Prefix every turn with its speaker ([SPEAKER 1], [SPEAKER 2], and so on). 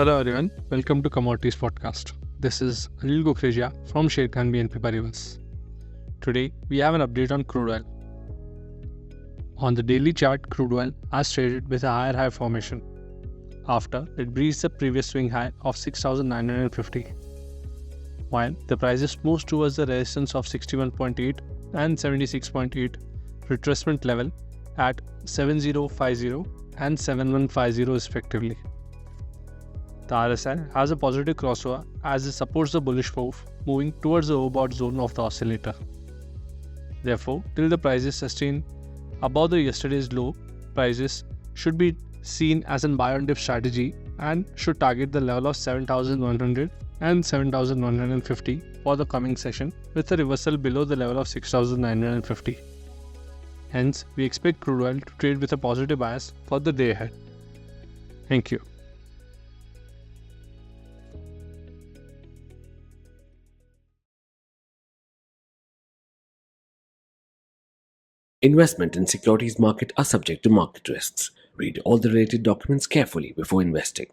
[SPEAKER 1] Hello everyone, welcome to Commodities podcast. This is 𝗀𝗀𝗀𝗀𝗀 from Sharekhan BNP Paribas. Today we have an update on crude oil. On the daily chart, crude oil has traded with a higher high formation after it breached the previous swing high of 6,950, while the prices moves towards the resistance of 61.8 and 76.8 retracement level at 7050 and 7150 respectively. The RSI has a positive crossover as it supports the bullish move, moving towards the overbought zone of the oscillator. Therefore, till the prices sustain above the yesterday's low, prices should be seen as a buy on dip strategy and should target the level of 7,100 and 7,150 for the coming session, with a reversal below the level of 6,950. Hence, we expect crude oil to trade with a positive bias for the day ahead. Thank you.
[SPEAKER 2] Investment in securities market are subject to market risks. Read all the related documents carefully before investing.